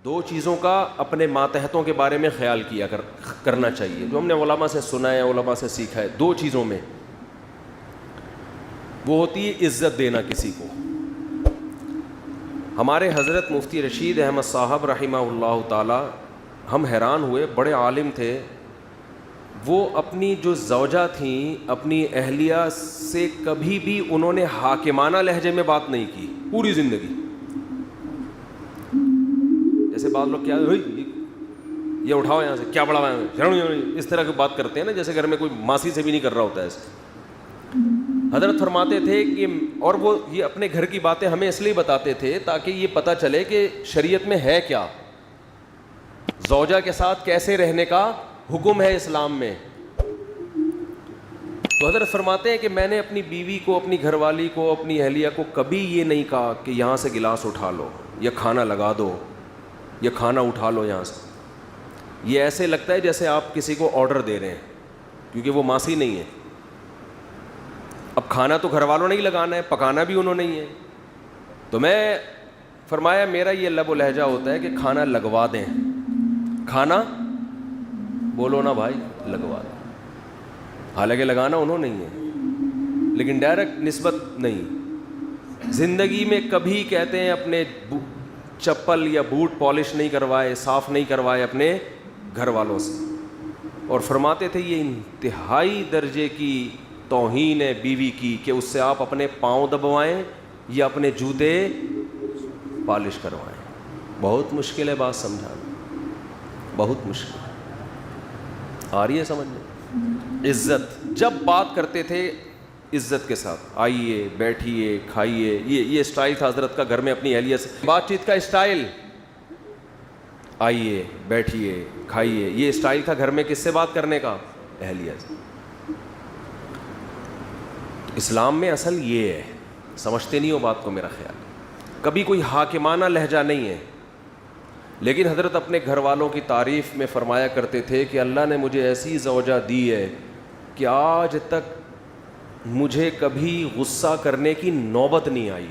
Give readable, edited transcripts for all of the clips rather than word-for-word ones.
دو چیزوں کا اپنے ماتحتوں کے بارے میں خیال کرنا چاہیے، جو ہم نے علماء سے سنا ہے، علماء سے سیکھا ہے. دو چیزوں میں وہ ہوتی ہے عزت دینا کسی کو. ہمارے حضرت مفتی رشید احمد صاحب رحمہ اللہ تعالی، ہم حیران ہوئے، بڑے عالم تھے. وہ اپنی جو زوجہ تھیں، اپنی اہلیہ سے کبھی بھی انہوں نے حاکمانہ لہجے میں بات نہیں کی پوری زندگی. جیسے بعض لوگ کیا یہ اٹھاؤ یہاں سے، کیا بڑا اس طرح کی بات کرتے ہیں نا، جیسے گھر میں کوئی ماسی سے بھی نہیں کر رہا ہوتا ہے ایسے. حضرت فرماتے تھے کہ، اور وہ یہ اپنے گھر کی باتیں ہمیں اس لیے بتاتے تھے تاکہ یہ پتہ چلے کہ شریعت میں ہے کیا، زوجہ کے ساتھ کیسے رہنے کا حکم ہے اسلام میں. تو حضرت فرماتے ہیں کہ میں نے اپنی بیوی کو، اپنی گھر والی کو، اپنی اہلیہ کو کبھی یہ نہیں کہا کہ یہاں سے گلاس اٹھا لو، یا کھانا لگا دو، یا کھانا اٹھا لو یہاں سے. یہ ایسے لگتا ہے جیسے آپ کسی کو آرڈر دے رہے ہیں، کیونکہ وہ ماسی نہیں ہے. اب کھانا تو گھر والوں نے ہی لگانا ہے، پکانا بھی انہوں نے ہی ہے. تو میں فرمایا میرا یہ لب و لہجہ ہوتا ہے کہ کھانا لگوا دیں. کھانا بولو نا بھائی، لگوا دیں. حالانکہ لگانا انہوں نے ہی ہے، لیکن ڈائریکٹ نسبت نہیں. زندگی میں کبھی کہتے ہیں اپنے چپل یا بوٹ پالش نہیں کروائے، صاف نہیں کروائے اپنے گھر والوں سے. اور فرماتے تھے یہ انتہائی درجے کی توہین ہے بیوی کی کہ اس سے آپ اپنے پاؤں دبوائیں یا اپنے جوتے پالش کروائیں. بہت مشکل ہے بات سمجھانا، بہت مشکل ہے. آ رہی ہے سمجھ میں؟ عزت، جب بات کرتے تھے عزت کے ساتھ، آئیے بیٹھیے کھائیے. یہ اسٹائل تھا حضرت کا گھر میں اپنی اہلیہ سے بات چیت کا اسٹائل. آئیے بیٹھیے کھائیے، یہ اسٹائل تھا گھر میں کس سے بات کرنے کا؟ اہلیہ سے. اسلام میں اصل یہ ہے، سمجھتے نہیں ہو بات کو. میرا خیال کبھی کوئی حاکمانہ لہجہ نہیں ہے، لیکن حضرت اپنے گھر والوں کی تعریف میں فرمایا کرتے تھے کہ اللہ نے مجھے ایسی زوجہ دی ہے کہ آج تک مجھے کبھی غصہ کرنے کی نوبت نہیں آئی.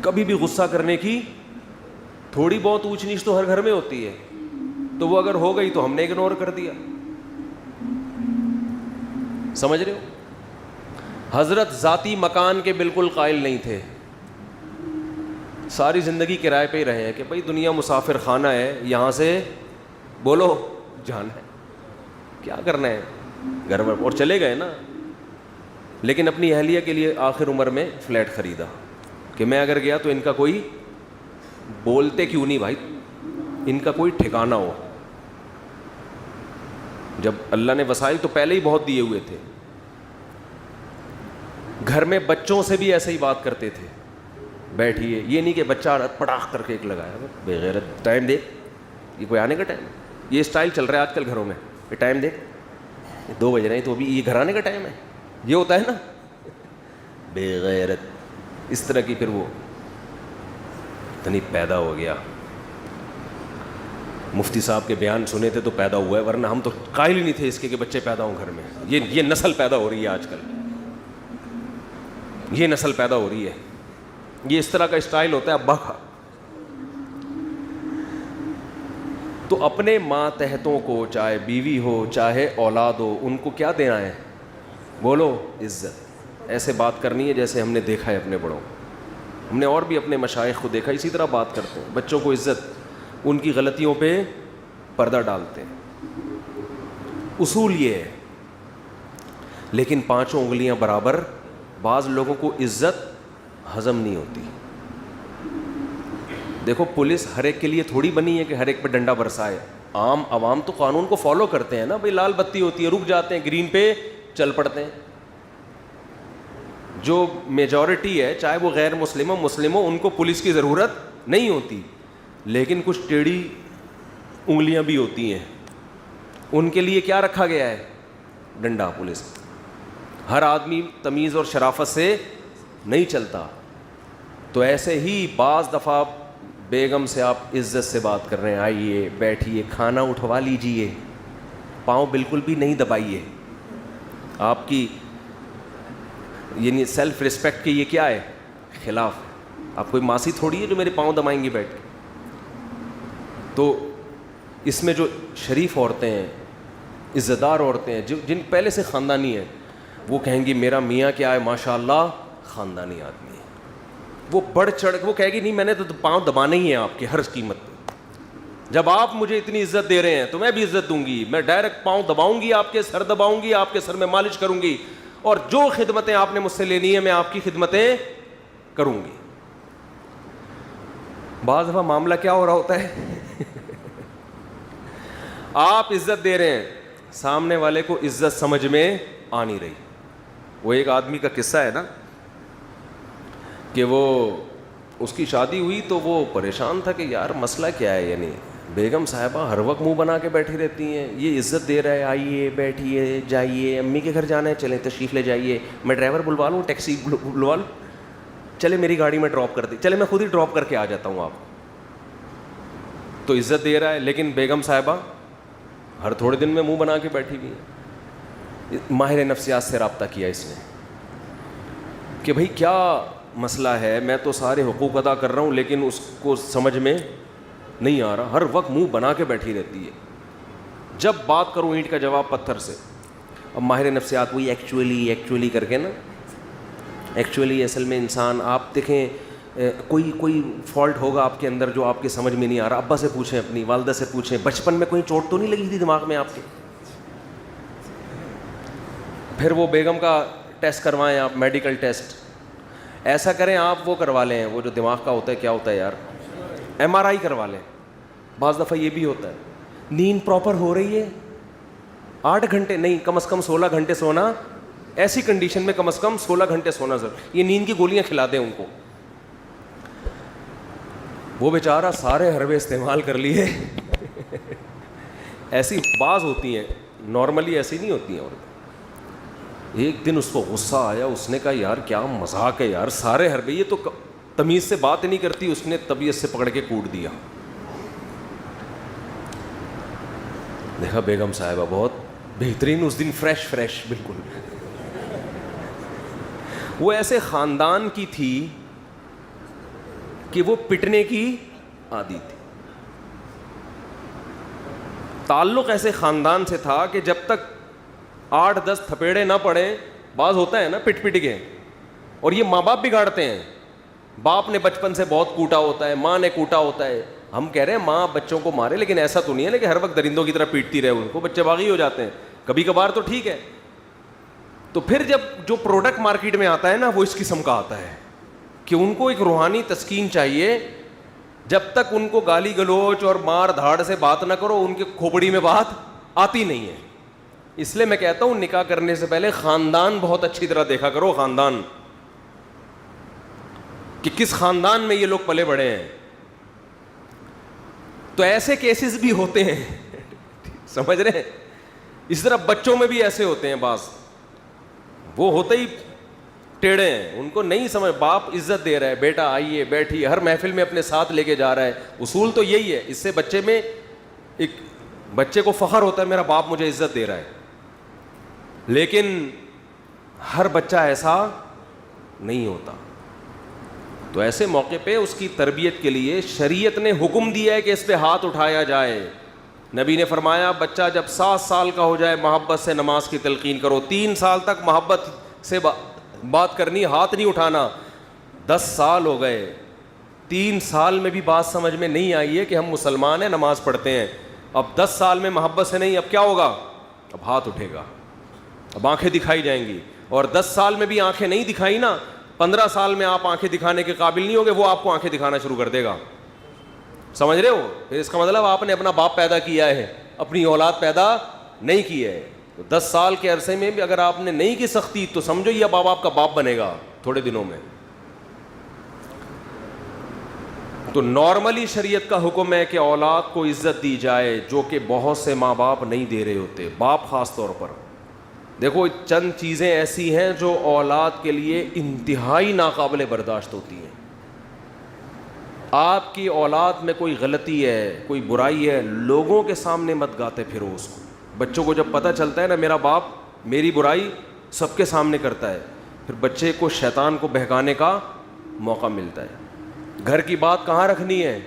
کبھی بھی غصہ کرنے کی، تھوڑی بہت اونچ نیچ تو ہر گھر میں ہوتی ہے، تو وہ اگر ہو گئی تو ہم نے اگنور کر دیا. سمجھ رہے ہو؟ حضرت ذاتی مکان کے بالکل قائل نہیں تھے. ساری زندگی کرائے پہ ہی رہے ہیں کہ بھائی دنیا مسافر خانہ ہے، یہاں سے بولو جانا ہے، کیا کرنا ہے گھر میں، اور چلے گئے نا. لیکن اپنی اہلیہ کے لیے آخر عمر میں فلیٹ خریدا کہ میں اگر گیا تو ان کا کوئی، بولتے کیوں نہیں بھائی، ان کا کوئی ٹھکانہ ہو. جب اللہ نے وسائل تو پہلے ہی بہت دیے ہوئے تھے. گھر میں بچوں سے بھی ایسے ہی بات کرتے تھے، بیٹھیے. یہ نہیں کہ بچہ پڑاخ کر کے ایک لگایا، بے غیرت، ٹائم دیکھ، یہ کوئی آنے کا ٹائم ہے. یہ اسٹائل چل رہا ہے آج کل گھروں میں، یہ ٹائم دیکھ 2 بج رہے ہیں تو ابھی یہ گھر آنے کا ٹائم ہے. یہ ہوتا ہے نا، بے غیرت. اس طرح کی پھر وہ اتنی پیدا ہو گیا. مفتی صاحب کے بیان سنے تھے تو پیدا ہوا ہے، ورنہ ہم تو قائل ہی نہیں تھے اس کے کہ بچے پیدا ہوں گھر میں. یہ نسل پیدا ہو رہی ہے آج کل، یہ نسل پیدا ہو رہی ہے. یہ اس طرح کا اسٹائل ہوتا ہے ابا کا. تو اپنے ماتحتوں کو، چاہے بیوی ہو چاہے اولاد ہو، ان کو کیا دینا ہے؟ بولو عزت. ایسے بات کرنی ہے جیسے ہم نے دیکھا ہے اپنے بڑوں. ہم نے اور بھی اپنے مشائخ کو دیکھا اسی طرح بات کرتے ہیں. بچوں کو عزت، ان کی غلطیوں پہ پردہ ڈالتے ہیں. اصول یہ ہے. لیکن 5 انگلیاں برابر، بعض لوگوں کو عزت ہضم نہیں ہوتی. دیکھو پولیس ہر ایک کے لیے تھوڑی بنی ہے کہ ہر ایک پہ ڈنڈا برسائے. عام عوام تو قانون کو فالو کرتے ہیں نا. بھئی لال بتی ہوتی ہے، رک جاتے ہیں، گرین پہ چل پڑتے ہیں. جو میجورٹی ہے، چاہے وہ غیر مسلم ہو مسلم ہو، ان کو پولیس کی ضرورت نہیں ہوتی. لیکن کچھ ٹیڑھی انگلیاں بھی ہوتی ہیں، ان کے لیے کیا رکھا گیا ہے؟ ڈنڈا. پولیس. ہر آدمی تمیز اور شرافت سے نہیں چلتا. تو ایسے ہی بعض دفعہ بیگم سے آپ عزت سے بات کر رہے ہیں، آئیے بیٹھیے، کھانا اٹھوا لیجئے، پاؤں بالکل بھی نہیں دبائیے. آپ کی یعنی سیلف رسپیکٹ کے یہ کیا ہے؟ خلاف ہے. آپ کوئی ماسی تھوڑی ہے جو میرے پاؤں دبائیں گی بیٹھ کے. تو اس میں جو شریف عورتیں ہیں, عزت دار عورتیں ہیں, جن پہلے سے خاندانی ہیں, وہ کہیں گی میرا میاں کیا ہے ماشاء اللہ خاندانی آدمی ہے. وہ بڑھ چڑھ وہ کہے گی نہیں میں نے تو پاؤں دبانے ہی ہیں آپ کے ہر قیمت پہ. جب آپ مجھے اتنی عزت دے رہے ہیں تو میں بھی عزت دوں گی. میں ڈائریکٹ پاؤں دباؤں گی, آپ کے سر دباؤں گی, آپ کے سر میں مالش کروں گی, اور جو خدمتیں آپ نے مجھ سے لینی ہے میں آپ کی خدمتیں کروں گی. بعض دفعہ معاملہ کیا ہو رہا ہوتا ہے آپ عزت دے رہے ہیں, سامنے والے کو عزت سمجھ میں آ نہیں رہی. وہ ایک آدمی کا قصہ ہے نا کہ وہ اس کی شادی ہوئی تو وہ پریشان تھا کہ یار مسئلہ کیا ہے, یعنی بیگم صاحبہ ہر وقت منہ بنا کے بیٹھی رہتی ہیں, یہ عزت دے رہا ہے آئیے بیٹھیے جائیے, امی کے گھر جانا ہے چلیں تشریف لے جائیے, میں ڈرائیور بلوا لوں, ٹیکسی بلوا لوں, چلے میری گاڑی میں ڈراپ کر دی, چلے میں خود ہی ڈراپ کر کے آ جاتا ہوں آپ. تو عزت دے رہا ہے, لیکن بیگم صاحبہ ہر تھوڑے دن میں منہ بنا کے بیٹھی ہوئی ہے. ماہر نفسیات سے رابطہ کیا اس نے کہ بھائی کیا مسئلہ ہے, میں تو سارے حقوق ادا کر رہا ہوں لیکن اس کو سمجھ میں نہیں آ رہا, ہر وقت منہ بنا کے بیٹھی رہتی ہے, جب بات کروں اینٹ کا جواب پتھر سے. اب ماہر نفسیات وہی ایکچولی کر کے نا, ایکچولی اصل میں انسان آپ دیکھیں کوئی فالٹ ہوگا آپ کے اندر جو آپ کے سمجھ میں نہیں آ رہا, ابا سے پوچھیں, اپنی والدہ سے پوچھیں, بچپن میں کوئی چوٹ تو نہیں لگی تھی دماغ میں آپ کے. پھر وہ بیگم کا ٹیسٹ کروائیں آپ, میڈیکل ٹیسٹ ایسا کریں آپ, وہ کروا لیں وہ جو دماغ کا ہوتا ہے, کیا ہوتا ہے یار, MRI کروا لیں. بعض دفعہ یہ بھی ہوتا ہے نیند پراپر ہو رہی ہے, 8 گھنٹے نہیں کم از کم 16 گھنٹے سونا, ایسی کنڈیشن میں کم از کم 16 گھنٹے سونا ضرور. یہ نیند کی گولیاں کھلا دیں ان کو. وہ بیچارہ سارے حربے استعمال کر لیے ایسی بعض ہوتی ہیں, نارملی ایسی نہیں ہوتی ہیں عورتیں. ایک دن اس کو غصہ آیا, اس نے کہا یار کیا مذاق ہے یار, سارے حربے, یہ تو تمیز سے بات نہیں کرتی. اس نے طبیعت سے پکڑ کے کوٹ دیا. دیکھا بیگم صاحبہ بہت بہترین, اس دن فریش بالکل. وہ ایسے خاندان کی تھی کہ وہ پٹنے کی عادی تھی. تعلق ایسے خاندان سے تھا کہ جب تک 8-10 تھپیڑے نہ پڑے, بعض ہوتا ہے نا پٹ کے, اور یہ ماں باپ بگاڑتے ہیں. باپ نے بچپن سے بہت کوٹا ہوتا ہے, ماں نے کوٹا ہوتا ہے. ہم کہہ رہے ہیں ماں بچوں کو مارے, لیکن ایسا تو نہیں ہے کہ ہر وقت درندوں کی طرح پیٹتی رہے ان کو, بچے باغی ہو جاتے ہیں کبھی کبھار تو ٹھیک ہے. تو پھر جب جو پروڈکٹ مارکیٹ میں آتا ہے نا وہ اس قسم کا آتا ہے کہ ان کو ایک روحانی تسکین چاہیے. جب تک ان کو گالی گلوچ اور مار دھاڑ سے بات نہ کرو, ان کے کھوپڑی میں بات آتی نہیں ہے. اس لیے میں کہتا ہوں نکاح کرنے سے پہلے خاندان بہت اچھی طرح دیکھا کرو, خاندان کہ کس خاندان میں یہ لوگ پلے بڑے ہیں. تو ایسے کیسز بھی ہوتے ہیں سمجھ رہے ہیں. اس طرح بچوں میں بھی ایسے ہوتے ہیں بعض, وہ ہوتے ہی ٹیڑھے ہیں, ان کو نہیں سمجھ. باپ عزت دے رہا ہے, بیٹا آئیے بیٹھیے, ہر محفل میں اپنے ساتھ لے کے جا رہا ہے. اصول تو یہی ہے, اس سے بچے میں ایک بچے کو فخر ہوتا ہے میرا باپ مجھے عزت دے رہا ہے. لیکن ہر بچہ ایسا نہیں ہوتا. تو ایسے موقع پہ اس کی تربیت کے لیے شریعت نے حکم دیا ہے کہ اس پہ ہاتھ اٹھایا جائے. نبی نے فرمایا بچہ جب 7 سال کا ہو جائے محبت سے نماز کی تلقین کرو. 3 سال تک محبت سے بات کرنی, ہاتھ نہیں اٹھانا. 10 سال ہو گئے, 3 سال میں بھی بات سمجھ میں نہیں آئی ہے کہ ہم مسلمان ہیں, نماز پڑھتے ہیں. اب 10 سال میں محبت سے نہیں, اب کیا ہوگا, اب ہاتھ اٹھے گا, اب آنکھیں دکھائی جائیں گی. اور 10 سال میں بھی آنکھیں نہیں دکھائی نا, 15 سال میں آپ آنکھیں دکھانے کے قابل نہیں ہوگے, وہ آپ کو آنکھیں دکھانا شروع کر دے گا. سمجھ رہے ہو؟ پھر اس کا مطلب آپ نے اپنا باپ پیدا کیا ہے, اپنی اولاد پیدا نہیں کی ہے. تو 10 سال کے عرصے میں بھی اگر آپ نے نہیں کی سختی تو سمجھو یہ اب آپ کا باپ بنے گا تھوڑے دنوں میں. تو نارملی شریعت کا حکم ہے کہ اولاد کو عزت دی جائے, جو کہ بہت سے ماں باپ نہیں دے رہے ہوتے, باپ خاص طور پر. دیکھو چند چیزیں ایسی ہیں جو اولاد کے لیے انتہائی ناقابل برداشت ہوتی ہیں. آپ کی اولاد میں کوئی غلطی ہے, کوئی برائی ہے, لوگوں کے سامنے مت گاتے پھرو اس کو. بچوں کو جب پتہ چلتا ہے نا میرا باپ میری برائی سب کے سامنے کرتا ہے, پھر بچے کو شیطان کو بہکانے کا موقع ملتا ہے. گھر کی بات کہاں رکھنی ہے.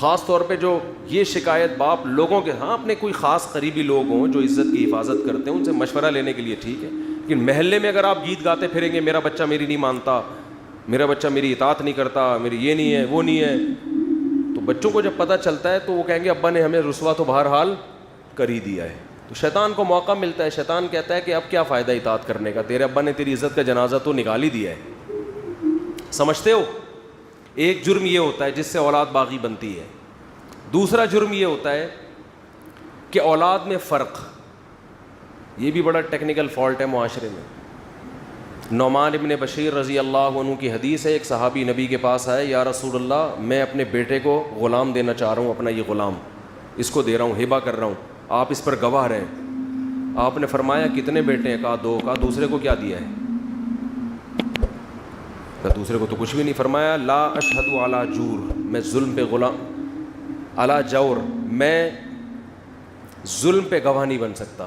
خاص طور پہ جو یہ شکایت باپ لوگوں کے, ہاں اپنے کوئی خاص قریبی لوگ ہوں جو عزت کی حفاظت کرتے ہیں ان سے مشورہ لینے کے لیے ٹھیک ہے, لیکن محلے میں اگر آپ گیت گاتے پھریں گے میرا بچہ میری نہیں مانتا, میرا بچہ میری اطاعت نہیں کرتا, میری یہ نہیں ہے وہ نہیں ہے, تو بچوں کو جب پتہ چلتا ہے تو وہ کہیں گے ابا نے ہمیں رسوا تو بہرحال کر ہی دیا ہے. تو شیطان کو موقع ملتا ہے, شیطان کہتا ہے کہ اب کیا فائدہ اطاعت کرنے کا, تیرے ابا نے تیری عزت کا جنازہ تو نکال ہی دیا ہے. سمجھتے ہو؟ ایک جرم یہ ہوتا ہے جس سے اولاد باغی بنتی ہے. دوسرا جرم یہ ہوتا ہے کہ اولاد میں فرق, یہ بھی بڑا ٹیکنیکل فالٹ ہے معاشرے میں. نعمان ابن بشیر رضی اللہ عنہ کی حدیث ہے, ایک صحابی نبی کے پاس آئے, یا رسول اللہ میں اپنے بیٹے کو غلام دینا چاہ رہا ہوں, اپنا یہ غلام اس کو دے رہا ہوں, ہبہ کر رہا ہوں, آپ اس پر گواہ رہیں. آپ نے فرمایا کتنے بیٹے ہیں؟ کہا 2. کہا دوسرے کو کیا دیا ہے؟ کہا دوسرے کو تو کچھ بھی نہیں. فرمایا لا اشہد علی جور, میں ظلم پہ غلام علی جور, میں ظلم پہ گواہ نہیں بن سکتا.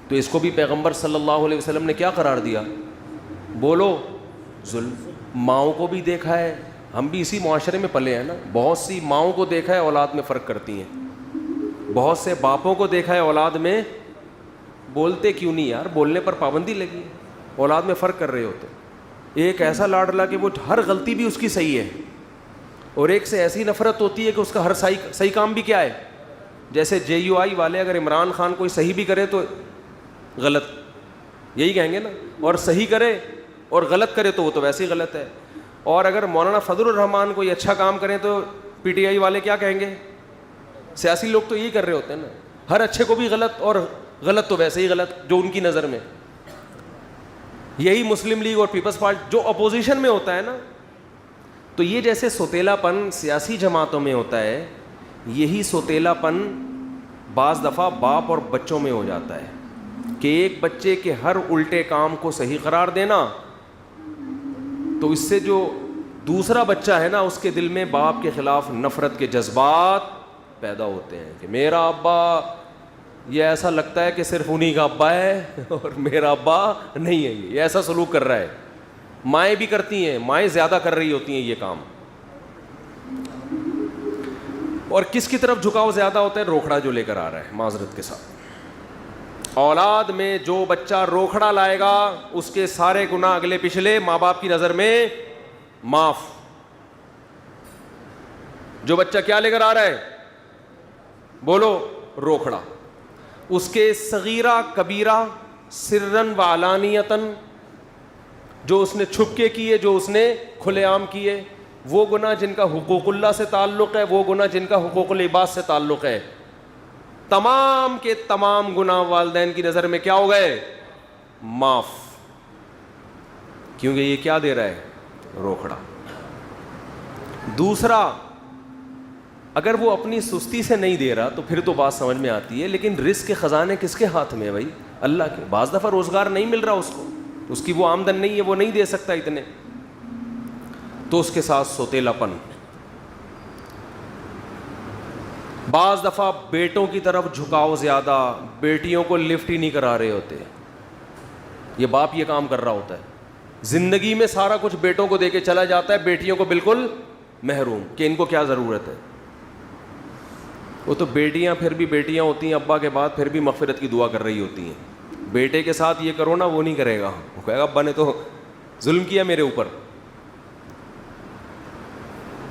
تو اس کو بھی پیغمبر صلی اللہ علیہ وسلم نے کیا قرار دیا؟ بولو ظلم. ماؤں کو بھی دیکھا ہے, ہم بھی اسی معاشرے میں پلے ہیں نا, بہت سی ماؤں کو دیکھا ہے اولاد میں فرق کرتی ہیں, بہت سے باپوں کو دیکھا ہے اولاد میں بولتے کیوں نہیں یار, بولنے پر پابندی لگی, اولاد میں فرق کر رہے ہوتے. ایک ایسا لاڈلا کہ وہ ہر غلطی بھی اس کی صحیح ہے, اور ایک سے ایسی نفرت ہوتی ہے کہ اس کا ہر صحیح کام بھی کیا ہے. جیسے JUI والے اگر عمران خان کوئی صحیح بھی کرے تو غلط, یہی کہیں گے نا, اور صحیح کرے اور غلط کرے تو وہ تو ویسے ہی غلط ہے. اور اگر مولانا فضل الرحمان کوئی اچھا کام کریں تو PTI والے کیا کہیں گے؟ سیاسی لوگ تو یہی کر رہے ہوتے ہیں نا, ہر اچھے کو بھی غلط, اور غلط تو ویسے ہی غلط جو ان کی نظر میں. یہی مسلم لیگ اور پیپلز پارٹی جو اپوزیشن میں ہوتا ہے نا, تو یہ جیسے سوتیلا پن سیاسی جماعتوں میں ہوتا ہے, یہی سوتیلا پن بعض دفعہ باپ اور بچوں میں ہو جاتا ہے کہ ایک بچے کے ہر الٹے کام کو صحیح قرار دینا, تو اس سے جو دوسرا بچہ ہے نا اس کے دل میں باپ کے خلاف نفرت کے جذبات پیدا ہوتے ہیں کہ میرا ابا, یہ ایسا لگتا ہے کہ صرف انہی کا ابا ہے اور میرا ابا نہیں ہے, یہ ایسا سلوک کر رہا ہے. مائیں بھی کرتی ہیں, مائیں زیادہ کر رہی ہوتی ہیں یہ کام. اور کس کی طرف جھکاؤ زیادہ ہوتا ہے؟ روکھڑا جو لے کر آ رہا ہے. معذرت کے ساتھ اولاد میں جو بچہ روکھڑا لائے گا اس کے سارے گناہ اگلے پچھلے ماں باپ کی نظر میں معاف. جو بچہ کیا لے کر آ رہا ہے؟ بولو روکھڑا. اس کے صغیرہ کبیرہ سرن و علانیتن, جو اس نے چھپ کے کیے, جو اس نے کھلے عام کیے, وہ گناہ جن کا حقوق اللہ سے تعلق ہے, وہ گناہ جن کا حقوق العباد سے تعلق ہے, تمام کے تمام گناہ والدین کی نظر میں کیا ہو گئے؟ معاف. کیونکہ یہ کیا دے رہا ہے؟ روکھڑا. دوسرا, اگر وہ اپنی سستی سے نہیں دے رہا تو پھر تو بات سمجھ میں آتی ہے, لیکن رزق کے خزانے کس کے ہاتھ میں ہے بھائی؟ اللہ کے. بعض دفعہ روزگار نہیں مل رہا اس کو, اس کی وہ آمدن نہیں ہے, وہ نہیں دے سکتا اتنے, تو اس کے ساتھ سوتیلا پن. بعض دفعہ بیٹوں کی طرف جھکاؤ زیادہ, بیٹیوں کو لفٹ ہی نہیں کرا رہے ہوتے, یہ باپ یہ کام کر رہا ہوتا ہے. زندگی میں سارا کچھ بیٹوں کو دے کے چلا جاتا ہے, بیٹیوں کو بالکل محروم کہ ان کو کیا ضرورت ہے. وہ تو بیٹیاں پھر بھی بیٹیاں ہوتی ہیں, ابا کے بعد پھر بھی مغفرت کی دعا کر رہی ہوتی ہیں. بیٹے کے ساتھ یہ کرو نا, وہ نہیں کرے گا, وہ کہے گا ابا نے تو ظلم کیا میرے اوپر.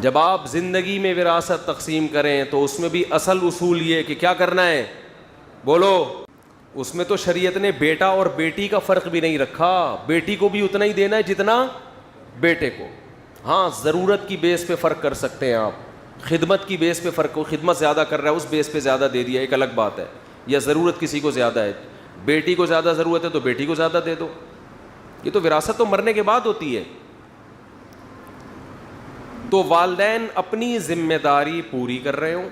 جب آپ زندگی میں وراثت تقسیم کریں تو اس میں بھی اصل اصول یہ کہ کیا کرنا ہے؟ بولو. اس میں تو شریعت نے بیٹا اور بیٹی کا فرق بھی نہیں رکھا, بیٹی کو بھی اتنا ہی دینا ہے جتنا بیٹے کو. ہاں ضرورت کی بیس پہ فرق کر سکتے ہیں آپ, خدمت کی بیس پہ فرق ہو, خدمت زیادہ کر رہا ہے اس بیس پہ زیادہ دے دیا, ایک الگ بات ہے. یا ضرورت کسی کو زیادہ ہے, بیٹی کو زیادہ ضرورت ہے تو بیٹی کو زیادہ دے دو. یہ تو وراثت تو مرنے کے بعد ہوتی ہے. تو والدین اپنی ذمہ داری پوری کر رہے ہوں,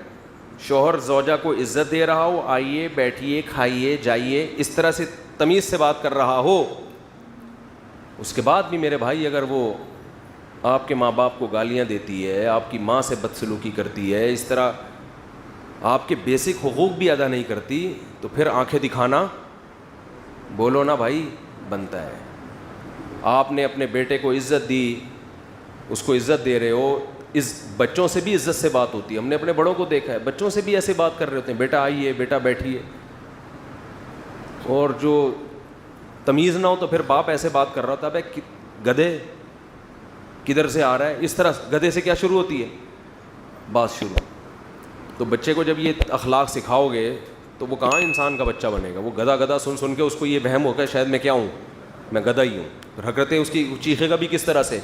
شوہر زوجہ کو عزت دے رہا ہو, آئیے بیٹھیے کھائیے جائیے, اس طرح سے تمیز سے بات کر رہا ہو, اس کے بعد بھی میرے بھائی اگر وہ آپ کے ماں باپ کو گالیاں دیتی ہے, آپ کی ماں سے بدسلوکی کرتی ہے, اس طرح آپ کے بیسک حقوق بھی ادا نہیں کرتی, تو پھر آنکھیں دکھانا بولو نا بھائی بنتا ہے. آپ نے اپنے بیٹے کو عزت دی, اس کو عزت دے رہے ہو. اس بچوں سے بھی عزت سے بات ہوتی ہے. ہم نے اپنے بڑوں کو دیکھا ہے, بچوں سے بھی ایسے بات کر رہے ہوتے ہیں, بیٹا آئیے, بیٹا بیٹھیے. اور جو تمیز نہ ہو تو پھر باپ ایسے بات کر رہا ہوتا ہے, بھائی گدھے کدھر سے آ رہا ہے, اس طرح گدھے سے کیا شروع ہوتی ہے, بات شروع. تو بچے کو جب یہ اخلاق سکھاؤ گے تو وہ کہاں انسان کا بچہ بنے گا. وہ گدھا گدھا سن سن کے اس کو یہ وہم ہوگا شاید میں کیا ہوں, میں گدھا ہی ہوں. حرکتیں اس کی چیخے گا بھی کس طرح سے,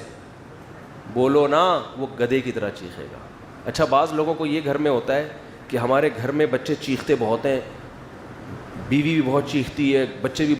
بولو نا, وہ گدھے کی طرح چیخے گا. اچھا بعض لوگوں کو یہ گھر میں ہوتا ہے کہ ہمارے گھر میں بچے چیختے بہت ہیں, بیوی بھی بہت چیختی ہے, بچے بھی